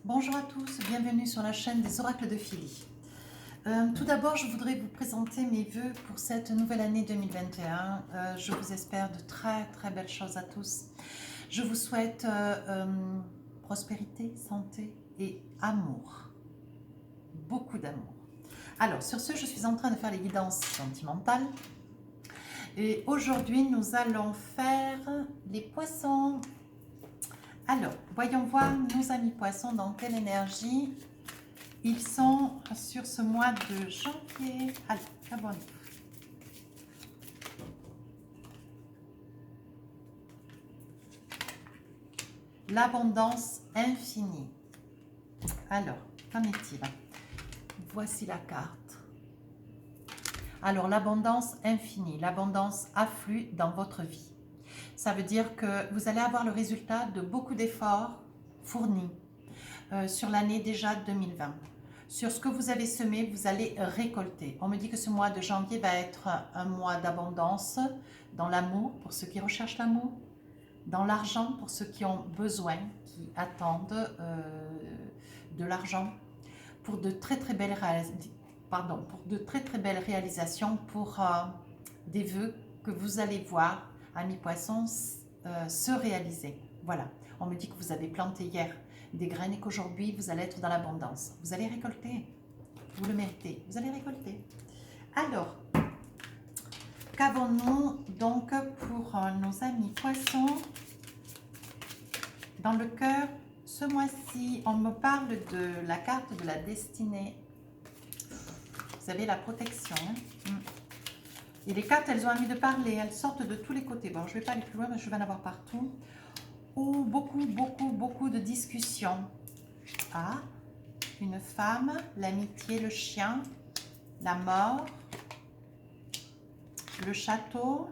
Bonjour à tous, bienvenue sur la chaîne des oracles de Philly. Tout d'abord, je voudrais vous présenter mes vœux pour cette nouvelle année 2021. Je vous espère de très belles choses à tous. Je vous souhaite prospérité, santé et amour. Beaucoup d'amour. Alors, sur ce, je suis en train de faire les guidances sentimentales. Et aujourd'hui, nous allons faire les poissons. Alors, voyons voir nos amis poissons dans quelle énergie ils sont sur ce mois de janvier. Allez, abonnez-vous. L'abondance infinie. Alors, qu'en est-il? Voici la carte. Alors, l'abondance infinie, l'abondance afflue dans votre vie. Ça veut dire que vous allez avoir le résultat de beaucoup d'efforts fournis sur l'année déjà 2020. Sur ce que vous avez semé, vous allez récolter. On me dit que ce mois de janvier va être un mois d'abondance dans l'amour, pour ceux qui recherchent l'amour, dans l'argent, pour ceux qui ont besoin, qui attendent de l'argent, pour de très belles réalisations, pour des vœux que vous allez voir, amis poissons, se réaliser. Voilà, on me dit que vous avez planté hier des graines et qu'aujourd'hui vous allez être dans l'abondance. Vous allez récolter, vous le méritez, vous allez récolter. Alors, qu'avons-nous donc pour nos amis poissons dans le cœur ce mois-ci? On me parle de la carte de la destinée. Vous avez la protection. Et les cartes, elles ont envie de parler, elles sortent de tous les côtés. Bon, je ne vais pas aller plus loin, mais je vais en avoir partout. Ou beaucoup de discussions. Ah, une femme, l'amitié, le chien, la mort, le château,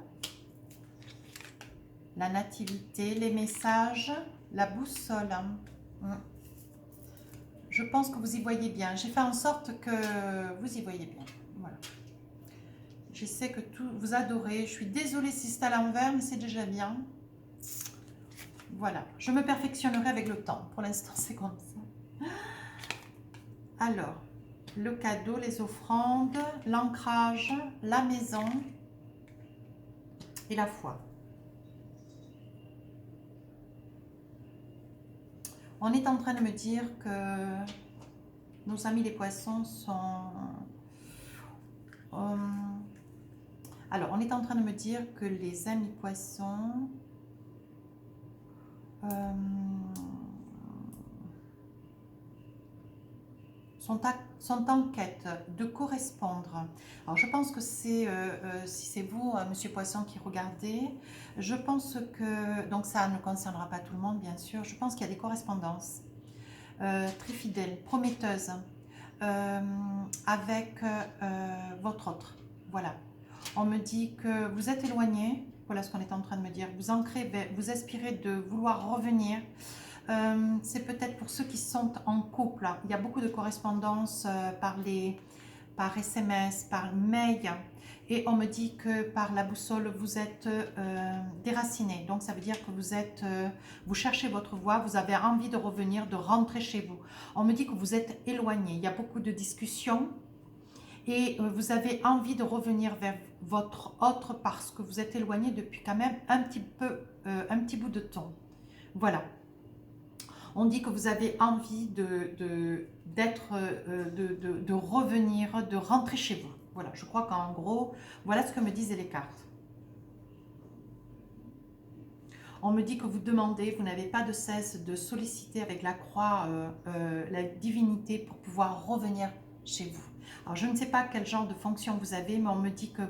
la nativité, les messages, la boussole. Je pense que vous y voyez bien. J'ai fait en sorte que vous y voyez bien. Voilà. Je sais que tout vous adorez. Je suis désolée si c'est à l'envers, mais c'est déjà bien. Voilà. Je me perfectionnerai avec le temps. Pour l'instant, c'est comme ça. Alors, le cadeau, les offrandes, l'ancrage, la maison et la foi. On est en train de me dire que nos amis les poissons sont... alors, on est en train de me dire que les amis poissons sont en quête de correspondre. Alors, je pense que c'est, si c'est vous, Monsieur Poisson, qui regardez, je pense que, donc ça ne concernera pas tout le monde, bien sûr, je pense qu'il y a des correspondances très fidèles, prometteuses, avec votre autre. Voilà. On me dit que vous êtes éloigné, voilà ce qu'on est en train de me dire, vous ancrez, vous aspirez de vouloir revenir. C'est peut-être pour ceux qui sont en couple. Il y a beaucoup de correspondances par SMS, par mail. Et on me dit que par la boussole, vous êtes déraciné. Donc, ça veut dire que vous cherchez votre voie, vous avez envie de revenir, de rentrer chez vous. On me dit que vous êtes éloigné. Il y a beaucoup de discussions. Et vous avez envie de revenir vers votre autre parce que vous êtes éloigné depuis quand même un petit bout de temps. Voilà. On dit que vous avez envie de revenir, de rentrer chez vous. Voilà, je crois qu'en gros, voilà ce que me disaient les cartes. On me dit que vous demandez, vous n'avez pas de cesse de solliciter avec la croix la divinité pour pouvoir revenir chez vous. Alors, je ne sais pas quel genre de fonction vous avez, mais on me dit que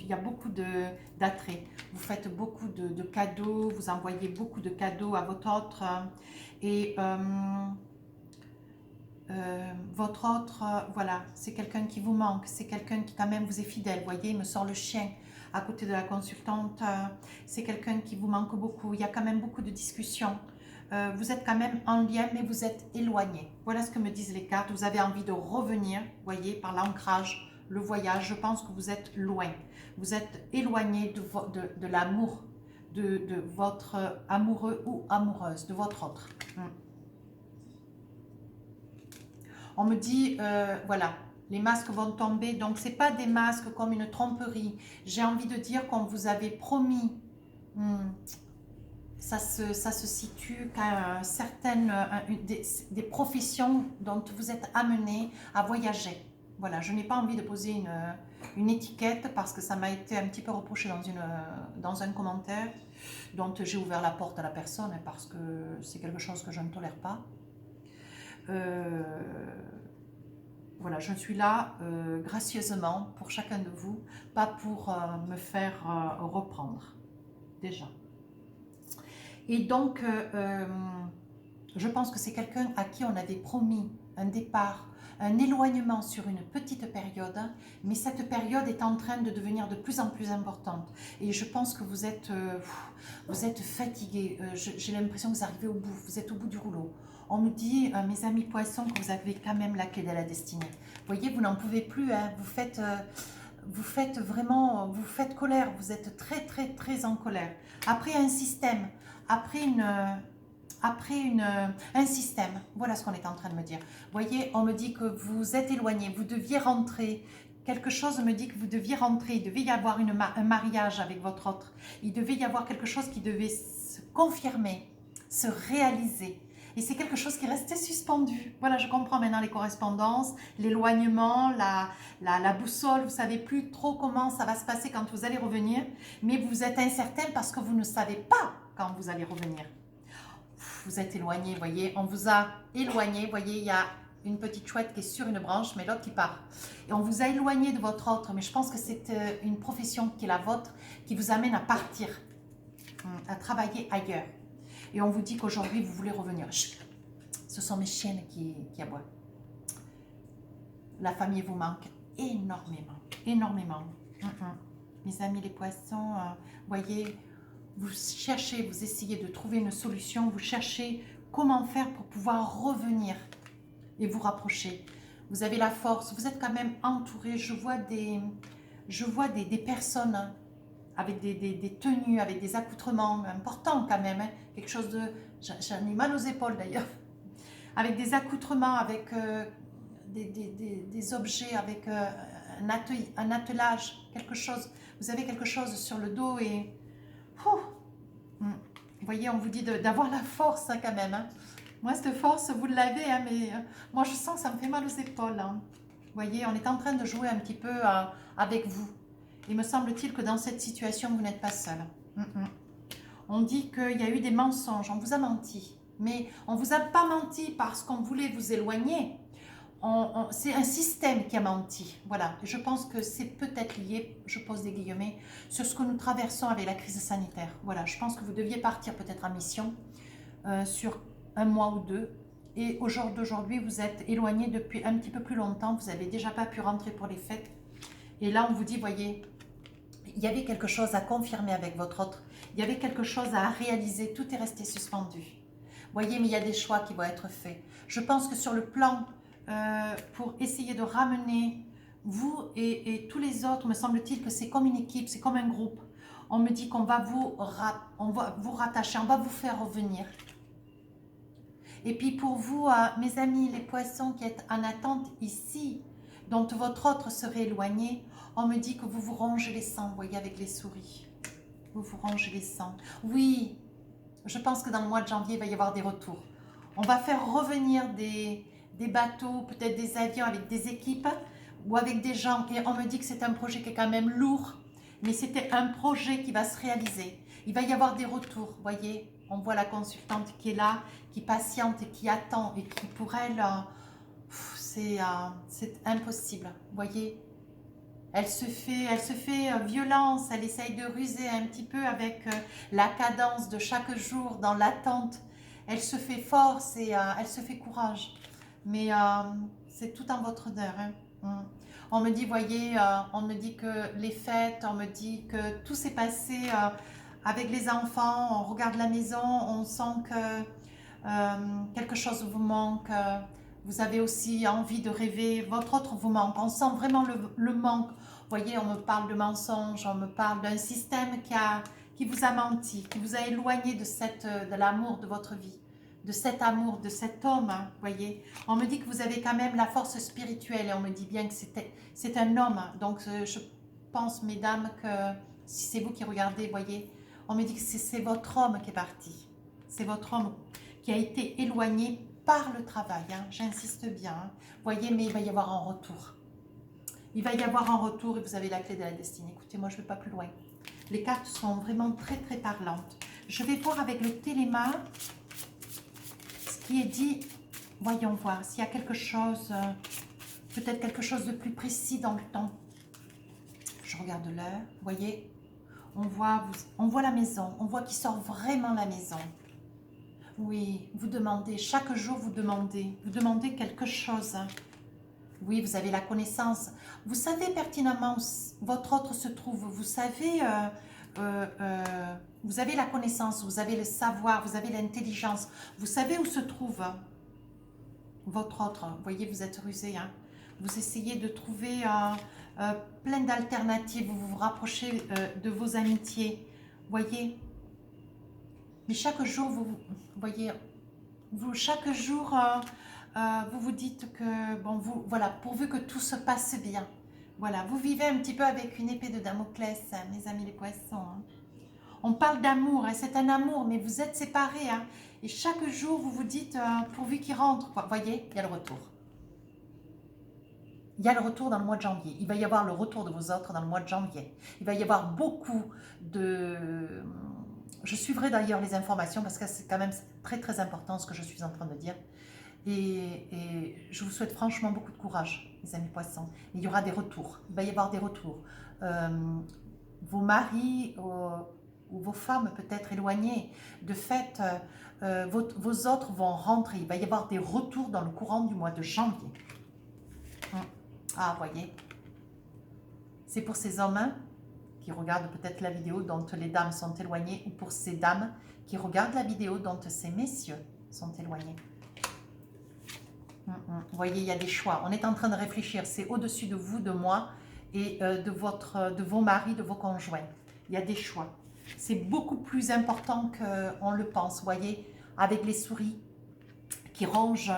il y a beaucoup d'attrait. Vous faites beaucoup de cadeaux, vous envoyez beaucoup de cadeaux à votre autre. Et votre autre, voilà, c'est quelqu'un qui vous manque, c'est quelqu'un qui quand même vous est fidèle. Vous voyez, il me sort le chien à côté de la consultante. C'est quelqu'un qui vous manque beaucoup. Il y a quand même beaucoup de discussions. Vous êtes quand même en lien, mais vous êtes éloigné. Voilà ce que me disent les cartes. Vous avez envie de revenir, vous voyez, par l'ancrage, le voyage. Je pense que vous êtes loin. Vous êtes éloigné de l'amour, de votre amoureux ou amoureuse, de votre autre. On me dit, voilà, les masques vont tomber. Donc, ce n'est pas des masques comme une tromperie. J'ai envie de dire qu'on vous avait promis. Ça se situe qu'à des professions dont vous êtes amené à voyager. Voilà, je n'ai pas envie de poser une étiquette parce que ça m'a été un petit peu reproché dans un commentaire dont j'ai ouvert la porte à la personne parce que c'est quelque chose que je ne tolère pas. Voilà, je suis là gracieusement pour chacun de vous, pas pour me faire reprendre, déjà. Et donc, je pense que c'est quelqu'un à qui on avait promis un départ, un éloignement sur une petite période, mais cette période est en train de devenir de plus en plus importante. Et je pense que vous êtes fatigué. J'ai l'impression que vous arrivez au bout, vous êtes au bout du rouleau. On me dit, mes amis poissons, que vous avez quand même la clé de la destinée. Vous voyez, vous n'en pouvez plus, hein. Vous faites vraiment, vous faites colère, vous êtes très très très en colère. Après un système, après un système, voilà ce qu'on est en train de me dire. Vous voyez, on me dit que vous êtes éloigné, vous deviez rentrer. Quelque chose me dit que vous deviez rentrer, il devait y avoir un mariage avec votre autre. Il devait y avoir quelque chose qui devait se confirmer, se réaliser. Et c'est quelque chose qui restait suspendu. Voilà, je comprends maintenant les correspondances, l'éloignement, la boussole. Vous ne savez plus trop comment ça va se passer quand vous allez revenir. Mais vous êtes incertain parce que vous ne savez pas quand vous allez revenir. Vous êtes éloigné, vous voyez. On vous a éloigné. Vous voyez, il y a une petite chouette qui est sur une branche, mais l'autre qui part. Et on vous a éloigné de votre autre. Mais je pense que c'est une profession qui est la vôtre, qui vous amène à partir, à travailler ailleurs. Et on vous dit qu'aujourd'hui, vous voulez revenir. Chut, ce sont mes chiennes qui aboient. La famille vous manque énormément, énormément. Mes amis les poissons, voyez, vous cherchez, vous essayez de trouver une solution, vous cherchez comment faire pour pouvoir revenir et vous rapprocher. Vous avez la force, vous êtes quand même entouré. Je vois des personnes avec des tenues, avec des accoutrements importants quand même, hein. Quelque chose de... J'en ai mal aux épaules d'ailleurs. Avec des accoutrements, avec des objets, avec un attelage, quelque chose. Vous avez quelque chose sur le dos et... Vous voyez, on vous dit d'avoir la force hein, quand même. Hein. Moi, cette force, vous l'avez, hein, mais moi, je sens que ça me fait mal aux épaules. Hein. Vous voyez, on est en train de jouer un petit peu avec vous. Il me semble-t-il que dans cette situation, vous n'êtes pas seul. On dit qu'il y a eu des mensonges, on vous a menti. Mais on ne vous a pas menti parce qu'on voulait vous éloigner. C'est un système qui a menti. Voilà, je pense que c'est peut-être lié, je pose des guillemets, sur ce que nous traversons avec la crise sanitaire. Voilà, je pense que vous deviez partir peut-être en mission sur un mois ou deux. Et au jour d'aujourd'hui, vous êtes éloigné depuis un petit peu plus longtemps. Vous n'avez déjà pas pu rentrer pour les fêtes. Et là, on vous dit, voyez, il y avait quelque chose à confirmer avec votre autre. Il y avait quelque chose à réaliser. Tout est resté suspendu. Voyez, mais il y a des choix qui vont être faits. Je pense que sur le plan, pour essayer de ramener vous et tous les autres, me semble-t-il que c'est comme une équipe, c'est comme un groupe. On me dit qu'on va vous rattacher, on va vous faire revenir. Et puis pour vous, mes amis, les poissons qui êtes en attente ici, dont votre autre serait éloigné, on me dit que vous vous rongez les sangs, vous voyez, avec les souris. Vous vous rongez les sangs. Oui, je pense que dans le mois de janvier, il va y avoir des retours. On va faire revenir des bateaux, peut-être des avions avec des équipes ou avec des gens. Et on me dit que c'est un projet qui est quand même lourd, mais c'était un projet qui va se réaliser. Il va y avoir des retours, vous voyez. On voit la consultante qui est là, qui patiente et qui attend et qui pour elle, c'est impossible, vous voyez. Elle se fait violence, elle essaye de ruser un petit peu avec la cadence de chaque jour dans l'attente. Elle se fait force et elle se fait courage. Mais c'est tout en votre honneur. Hein. On me dit, voyez, on me dit que les fêtes, on me dit que tout s'est passé avec les enfants. On regarde la maison, on sent que quelque chose vous manque. Vous avez aussi envie de rêver, votre autre vous manque. On sent vraiment le manque. Vous voyez, on me parle de mensonges, on me parle d'un système qui vous a menti, qui vous a éloigné de l'amour de votre vie. de cet amour, de cet homme, hein, voyez. On me dit que vous avez quand même la force spirituelle et on me dit bien que c'est un homme. Donc, je pense, mesdames, que si c'est vous qui regardez, voyez, on me dit que c'est votre homme qui est parti. C'est votre homme qui a été éloigné par le travail, hein, j'insiste bien. Hein. Voyez, mais il va y avoir un retour. Il va y avoir un retour et vous avez la clé de la destinée. Écoutez, moi, je ne vais pas plus loin. Les cartes sont vraiment très, très parlantes. Je vais voir avec le téléma ce qui est dit. Voyons voir s'il y a quelque chose, peut-être quelque chose de plus précis dans le temps. Je regarde l'heure. Vous voyez, on voit la maison. On voit qu'il sort vraiment la maison. Oui, vous demandez, chaque jour vous demandez quelque chose. Oui, vous avez la connaissance. Vous savez pertinemment où votre autre se trouve. Vous savez, vous avez la connaissance, vous avez le savoir, vous avez l'intelligence. Vous savez où se trouve votre autre. Vous voyez, vous êtes rusé. Hein. Vous essayez de trouver plein d'alternatives. Vous vous rapprochez de vos amitiés. Voyez. Mais chaque jour, vous voyez, chaque jour, vous vous dites que, bon, voilà, pourvu que tout se passe bien. Voilà, vous vivez un petit peu avec une épée de Damoclès, hein, mes amis les poissons. Hein. On parle d'amour, hein, c'est un amour, mais vous êtes séparés. Hein, et chaque jour, vous vous dites, pourvu qu'il rentre. Vous voyez, il y a le retour. Il y a le retour dans le mois de janvier. Il va y avoir le retour de vos autres dans le mois de janvier. Il va y avoir beaucoup de... Je suivrai d'ailleurs les informations parce que c'est quand même très très important ce que je suis en train de dire. Et je vous souhaite franchement beaucoup de courage, les amis poissons. Il y aura des retours, il va y avoir des retours. Vos maris ou vos femmes peut-être éloignées, de fait, vos autres vont rentrer. Il va y avoir des retours dans le courant du mois de janvier. Ah, voyez. C'est pour ces hommes, hein, qui regardent peut-être la vidéo dont les dames sont éloignées, ou pour ces dames qui regardent la vidéo dont ces messieurs sont éloignés. Vous voyez, il y a des choix. On est en train de réfléchir. C'est au-dessus de vous, de moi et de vos maris, de vos conjoints. Il y a des choix. C'est beaucoup plus important qu'on le pense. Vous voyez, avec les souris qui rongent,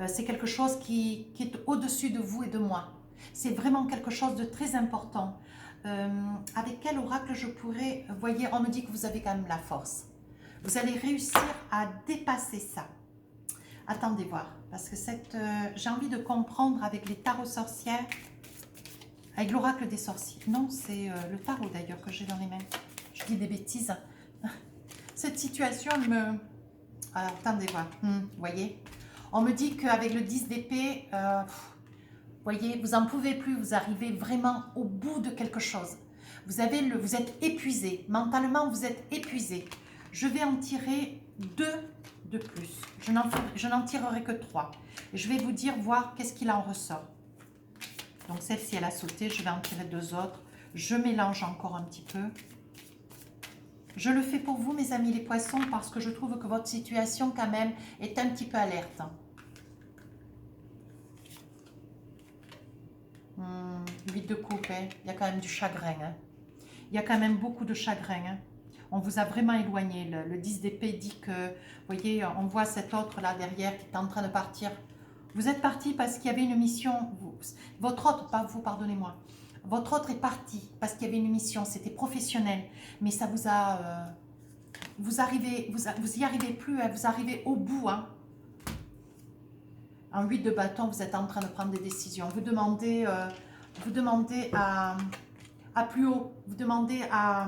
c'est quelque chose qui est au-dessus de vous et de moi. C'est vraiment quelque chose de très important. Avec quel oracle je pourrais... Vous voyez, on me dit que vous avez quand même la force. Vous allez réussir à dépasser ça. Attendez voir, parce que j'ai envie de comprendre avec les tarots sorcières, avec l'oracle des sorciers. Non, c'est le tarot d'ailleurs que j'ai dans les mains. Je dis des bêtises. Cette situation me... Alors, attendez voir, vous voyez. On me dit qu'avec le 10 d'épée, vous voyez, vous n'en pouvez plus, vous arrivez vraiment au bout de quelque chose. Vous êtes épuisé, mentalement vous êtes épuisé. Je vais en tirer 2 de plus. Je n'en tirerai que 3. Je vais vous dire, voir qu'est-ce qu'il en ressort. Donc celle-ci, elle a sauté. Je vais en tirer 2 autres. Je mélange encore un petit peu. Je le fais pour vous, mes amis les poissons, parce que je trouve que votre situation, quand même, est un petit peu alerte. 8 de coupe, hein. Il y a quand même du chagrin. Hein. Il y a quand même beaucoup de chagrin. Hein. On vous a vraiment éloigné. Le 10 d'épée dit que, vous voyez, on voit cet autre là derrière qui est en train de partir. Vous êtes parti parce qu'il y avait une mission. Votre autre, pas vous, pardonnez-moi. Votre autre est parti parce qu'il y avait une mission. C'était professionnel. Mais ça vous a... vous y arrivez plus. Hein, vous arrivez au bout. Hein. En 8 de bâton, vous êtes en train de prendre des décisions. Vous demandez à plus haut. Vous demandez à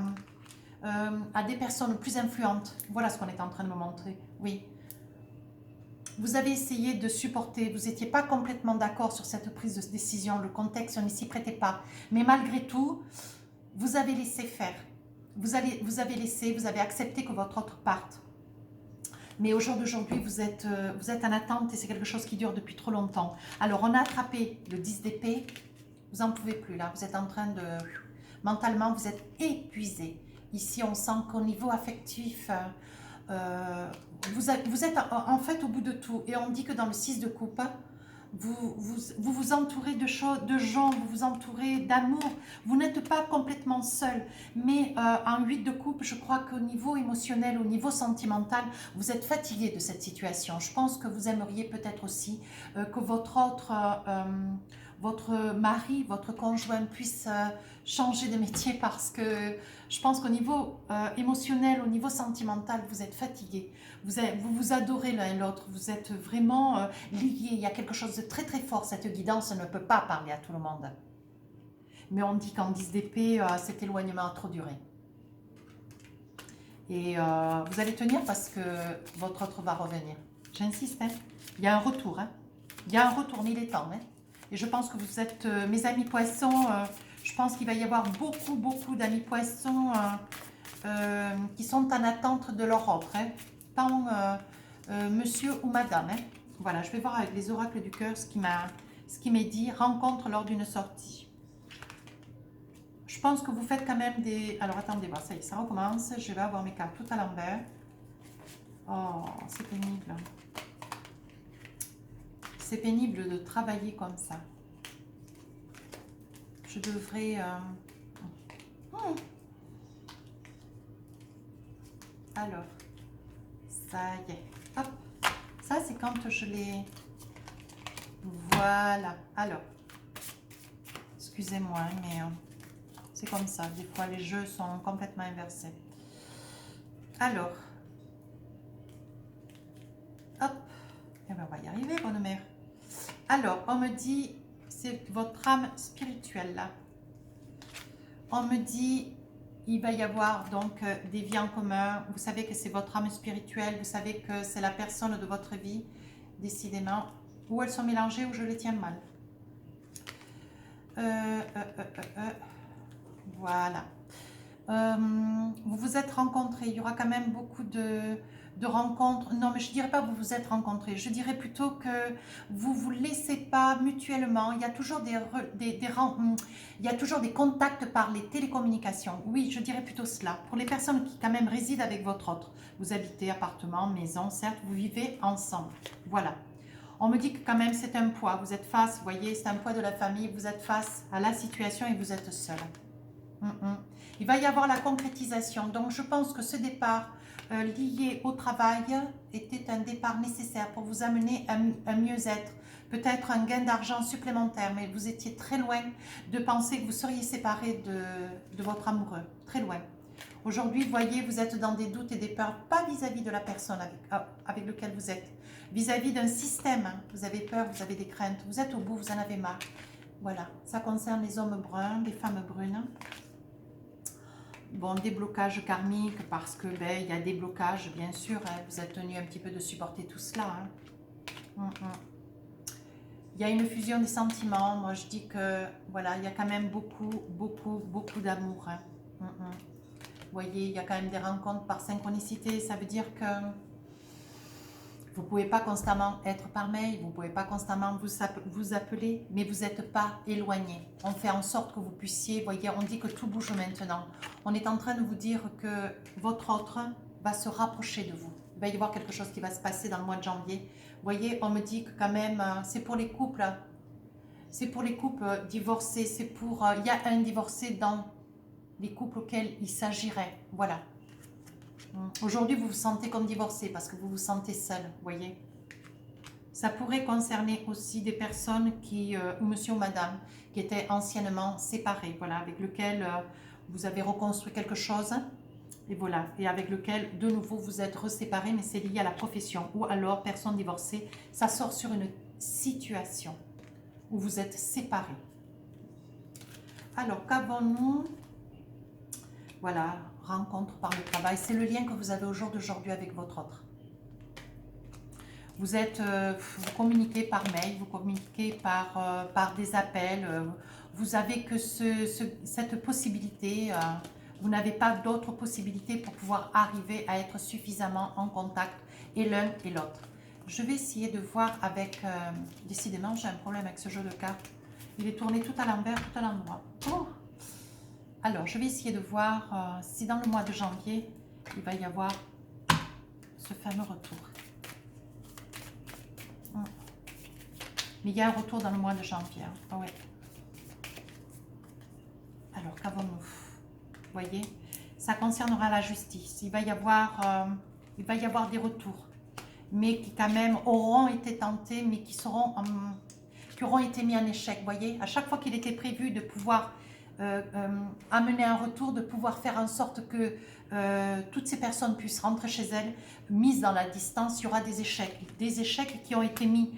des personnes plus influentes. Voilà ce qu'on est en train de me montrer. Oui. Vous avez essayé de supporter. Vous n'étiez pas complètement d'accord sur cette prise de décision. Le contexte ne s'y prêtait pas. Mais malgré tout, vous avez laissé faire. Vous avez accepté que votre autre parte. Mais au jour d'aujourd'hui, vous êtes en attente et c'est quelque chose qui dure depuis trop longtemps. Alors, on a attrapé le 10 d'épée. Vous n'en pouvez plus là. Vous êtes en train de... Mentalement, vous êtes épuisé. Ici, on sent qu'au niveau affectif, vous êtes en fait au bout de tout. Et on dit que dans le 6 de coupe, vous entourez de choses, de gens, vous vous entourez d'amour. Vous n'êtes pas complètement seul. Mais en 8 de coupe, je crois qu'au niveau émotionnel, au niveau sentimental, vous êtes fatigué de cette situation. Je pense que vous aimeriez peut-être aussi que votre mari, votre conjoint puisse changer de métier parce que je pense qu'au niveau émotionnel, au niveau sentimental, vous êtes fatigué. Vous vous adorez l'un et l'autre, vous êtes vraiment liés. Il y a quelque chose de très très fort. Cette guidance ne peut pas parler à tout le monde. Mais on dit qu'en 10 d'épée, cet éloignement a trop duré. Et vous allez tenir parce que votre autre va revenir. J'insiste, hein. Il y a un retour. Hein. Il y a un retour, mais il est temps. Hein. Et je pense que vous êtes, mes amis poissons, je pense qu'il va y avoir beaucoup d'amis poissons qui sont en attente de leur offre. Hein. Tant monsieur ou madame. Hein. Voilà, je vais voir avec les oracles du cœur ce qui m'est dit. Rencontre lors d'une sortie. Je pense que vous faites quand même des... Alors, attendez, voir, ça y est, ça recommence. Je vais avoir mes cartes tout à l'envers. Oh, c'est pénible. C'est pénible de travailler comme ça. Je devrais... Alors, ça y est. Hop. Ça, c'est quand je l'ai... Voilà. Alors, excusez-moi, mais... c'est comme ça, des fois les jeux sont complètement inversés. Alors, hop, et ben on va y arriver, bonne mère. Alors, on me dit, c'est votre âme spirituelle là. On me dit, il va y avoir donc des vies en commun. Vous savez que c'est votre âme spirituelle, vous savez que c'est la personne de votre vie, décidément. Ou elles sont mélangées ou je les tiens mal. Voilà. Vous vous êtes rencontrés. Il y aura quand même beaucoup de rencontres. Non, mais je ne dirais pas vous vous êtes rencontrés. Je dirais plutôt que vous ne vous laissez pas mutuellement. Il y a toujours il y a toujours des contacts par les télécommunications. Oui, je dirais plutôt cela. Pour les personnes qui quand même résident avec votre autre. Vous habitez appartement, maison, certes, vous vivez ensemble. Voilà. On me dit que quand même c'est un poids. Vous êtes face, vous voyez, c'est un poids de la famille. Vous êtes face à la situation et vous êtes seul. Il va y avoir la concrétisation. Donc, je pense que ce départ lié au travail était un départ nécessaire pour vous amener à mieux-être. Peut-être un gain d'argent supplémentaire, mais vous étiez très loin de penser que vous seriez séparé de votre amoureux. Très loin. Aujourd'hui, vous voyez, vous êtes dans des doutes et des peurs, pas vis-à-vis de la personne avec laquelle vous êtes, vis-à-vis d'un système. Vous avez peur, vous avez des craintes, vous êtes au bout, vous en avez marre. Voilà, ça concerne les hommes bruns, les femmes brunes. Bon, des blocages karmiques parce que il y a des blocages, bien sûr. Hein, vous êtes tenu un petit peu de supporter tout cela. Hein. Il y a une fusion des sentiments. Moi, je dis que voilà, il y a quand même beaucoup d'amour. Hein. Vous voyez, il y a quand même des rencontres par synchronicité. Ça veut dire que vous ne pouvez pas constamment être par mail, vous ne pouvez pas constamment vous appeler, mais vous n'êtes pas éloigné. On fait en sorte que vous puissiez, vous voyez, on dit que tout bouge maintenant. On est en train de vous dire que votre autre va se rapprocher de vous. Il va y avoir quelque chose qui va se passer dans le mois de janvier. Vous voyez, on me dit que quand même, c'est pour les couples divorcés, c'est pour, il y a un divorcé dans les couples auxquels il s'agirait. Voilà. Aujourd'hui, vous vous sentez comme divorcé parce que vous vous sentez seul, vous voyez. Ça pourrait concerner aussi des personnes qui, ou monsieur ou madame, qui étaient anciennement séparés, voilà, avec lequel vous avez reconstruit quelque chose, et voilà, et avec lequel, de nouveau, vous êtes reséparés, mais c'est lié à la profession, ou alors, personne divorcée, ça sort sur une situation où vous êtes séparés. Alors, qu'avons-nous? Voilà, rencontre par le travail, c'est le lien que vous avez au jour d'aujourd'hui avec votre autre. Vous communiquez par mail, vous communiquez par des appels, vous avez que cette possibilité, vous n'avez pas d'autre possibilité pour pouvoir arriver à être suffisamment en contact et l'un et l'autre. Je vais essayer de voir avec, décidément j'ai un problème avec ce jeu de cartes, il est tourné tout à l'envers, tout à l'endroit. Oh. Alors, je vais essayer de voir si dans le mois de janvier, il va y avoir ce fameux retour. Mais il y a un retour dans le mois de janvier. Ah ouais. Alors, qu'avons-nous? Vous voyez, ça concernera la justice. Il va y avoir des retours, mais qui quand même auront été tentés, mais qui auront été mis en échec. Vous voyez, à chaque fois qu'il était prévu de pouvoir amener un retour, de pouvoir faire en sorte que toutes ces personnes puissent rentrer chez elles, mises dans la distance, il y aura des échecs qui ont été mis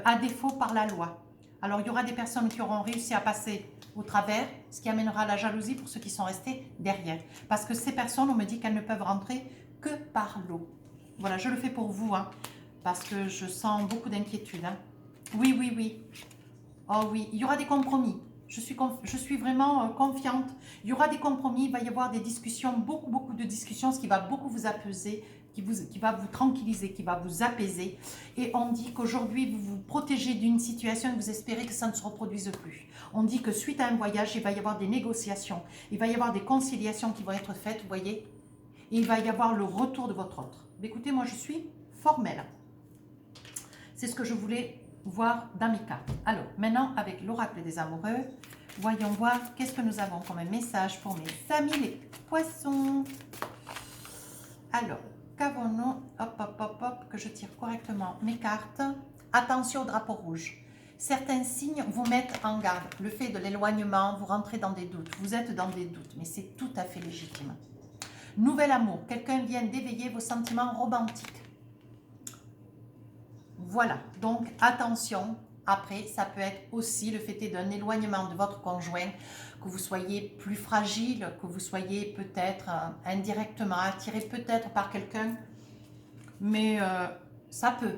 à défaut par la loi. Alors, il y aura des personnes qui auront réussi à passer au travers, ce qui amènera la jalousie pour ceux qui sont restés derrière. Parce que ces personnes, on me dit qu'elles ne peuvent rentrer que par l'eau. Voilà, je le fais pour vous, hein, parce que je sens beaucoup d'inquiétude. Hein. Oui, oui, oui. Oh oui, il y aura des compromis. Je suis vraiment confiante. Il y aura des compromis, il va y avoir des discussions, beaucoup de discussions, ce qui va beaucoup vous apaiser, qui va vous tranquilliser, qui va vous apaiser. Et on dit qu'aujourd'hui, vous vous protégez d'une situation et vous espérez que ça ne se reproduise plus. On dit que suite à un voyage, il va y avoir des négociations, il va y avoir des conciliations qui vont être faites, vous voyez, et il va y avoir le retour de votre autre. Mais écoutez, moi, je suis formelle. C'est ce que je voulais voir dans mes cartes. Alors, maintenant, avec l'oracle des amoureux, voyons voir qu'est-ce que nous avons comme un message pour mes amis les poissons. Alors, qu'avons-nous? Hop, hop, hop, hop, que je tire correctement mes cartes. Attention au drapeau rouge. Certains signes vous mettent en garde. Le fait de l'éloignement, vous rentrez dans des doutes. Vous êtes dans des doutes, mais c'est tout à fait légitime. Nouvel amour. Quelqu'un vient d'éveiller vos sentiments romantiques. Voilà, donc attention, après ça peut être aussi le fait d'un éloignement de votre conjoint, que vous soyez plus fragile, que vous soyez peut-être indirectement attiré peut-être par quelqu'un, mais ça peut.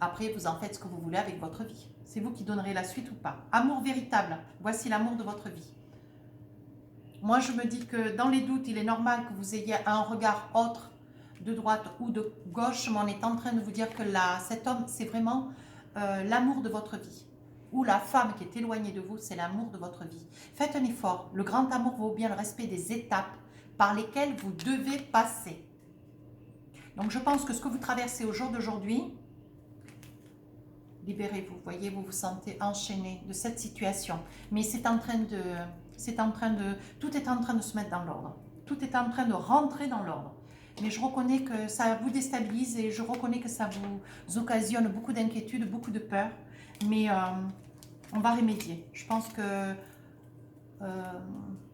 Après, vous en faites ce que vous voulez avec votre vie. C'est vous qui donnerez la suite ou pas. Amour véritable, voici l'amour de votre vie. Moi, je me dis que dans les doutes, il est normal que vous ayez un regard autre de droite ou de gauche, mais on est en train de vous dire que cet homme, c'est vraiment l'amour de votre vie. Ou la femme qui est éloignée de vous, c'est l'amour de votre vie. Faites un effort. Le grand amour vaut bien le respect des étapes par lesquelles vous devez passer. Donc, je pense que ce que vous traversez au jour d'aujourd'hui, libérez-vous. Voyez, vous vous sentez enchaîné de cette situation. Mais c'est en train de... tout est en train de se mettre dans l'ordre. Tout est en train de rentrer dans l'ordre. Mais je reconnais que ça vous déstabilise et je reconnais que ça vous occasionne beaucoup d'inquiétude, beaucoup de peur. Mais on va remédier. Je pense que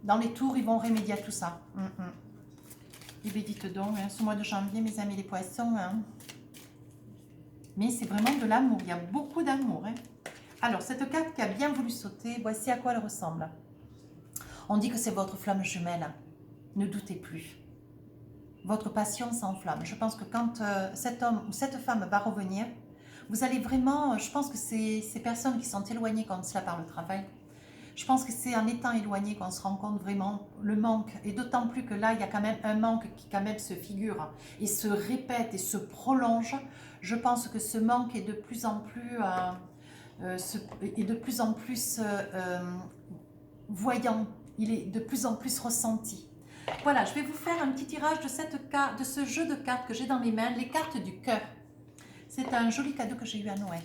dans les tours, ils vont remédier à tout ça. Et bien dites donc, hein, ce mois de janvier, mes amis les poissons. Hein. Mais c'est vraiment de l'amour. Il y a beaucoup d'amour. Hein. Alors, cette carte qui a bien voulu sauter, voici à quoi elle ressemble. On dit que c'est votre flamme jumelle. Ne doutez plus. Votre passion s'enflamme. Je pense que quand cet homme ou cette femme va revenir, vous allez vraiment... Je pense que ces personnes qui sont éloignées comme cela par le travail, je pense que c'est en étant éloigné qu'on se rend compte vraiment le manque. Et d'autant plus que là, il y a quand même un manque qui quand même se figure et se répète et se prolonge. Je pense que ce manque est de plus en plus... voyant. Il est de plus en plus ressenti. Voilà, je vais vous faire un petit tirage de ce jeu de cartes que j'ai dans mes mains, les cartes du cœur. C'est un joli cadeau que j'ai eu à Noël.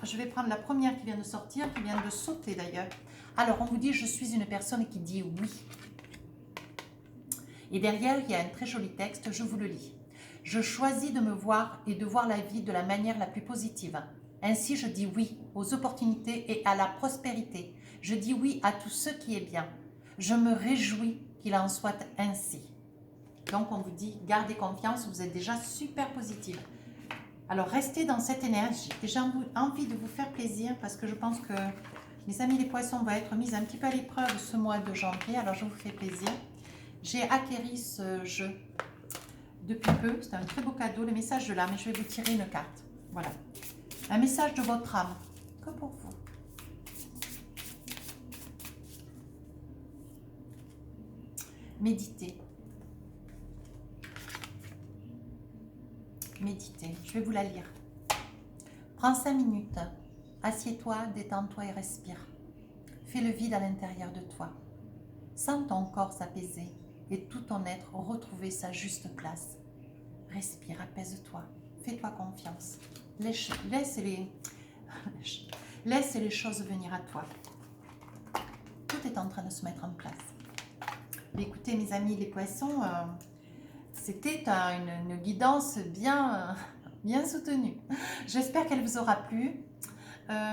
Je vais prendre la première qui vient de sortir, qui vient de sauter d'ailleurs. Alors, on vous dit, je suis une personne qui dit oui. Et derrière, il y a un très joli texte, je vous le lis. Je choisis de me voir et de voir la vie de la manière la plus positive. Ainsi, je dis oui aux opportunités et à la prospérité. Je dis oui à tout ce qui est bien. Je me réjouis qu'il en soit ainsi. Donc, on vous dit, gardez confiance, vous êtes déjà super positive. Alors, restez dans cette énergie. Et j'ai envie de vous faire plaisir parce que je pense que mes amis les poissons vont être mis un petit peu à l'épreuve ce mois de janvier. Alors, je vous fais plaisir. J'ai acquéri ce jeu depuis peu. C'est un très beau cadeau, le message de l'âme. Je vais vous tirer une carte. Voilà. Un message de votre âme. Que pour vous. Méditez. Méditez. Je vais vous la lire. Prends 5 minutes. Assieds-toi, détends-toi et respire. Fais le vide à l'intérieur de toi. Sens ton corps s'apaiser et tout ton être retrouver sa juste place. Respire, apaise-toi. Fais-toi confiance. Laisse les choses venir à toi. Tout est en train de se mettre en place. Mais écoutez, mes amis, les poissons, c'était une guidance bien, bien soutenue. J'espère qu'elle vous aura plu.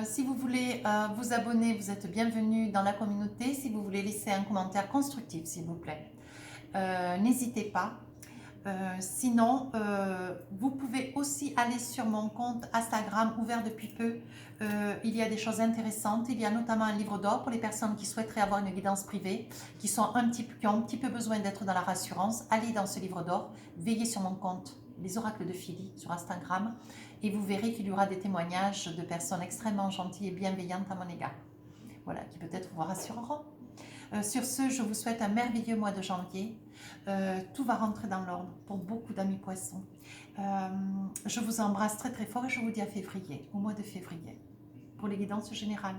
Si vous voulez vous abonner, vous êtes bienvenue dans la communauté. Si vous voulez laisser un commentaire constructif, s'il vous plaît, n'hésitez pas. Sinon, vous pouvez aussi aller sur mon compte Instagram ouvert depuis peu. Il y a des choses intéressantes. Il y a notamment un livre d'or pour les personnes qui souhaiteraient avoir une guidance privée, qui ont un petit peu besoin d'être dans la rassurance. Allez dans ce livre d'or, veillez sur mon compte Les Oracles de Philly sur Instagram et vous verrez qu'il y aura des témoignages de personnes extrêmement gentilles et bienveillantes à mon égard. Voilà, qui peut-être vous rassureront. Sur ce, je vous souhaite un merveilleux mois de janvier. Tout va rentrer dans l'ordre pour beaucoup d'amis poissons. Je vous embrasse très très fort et je vous dis à février, au mois de février, pour les guidances générales.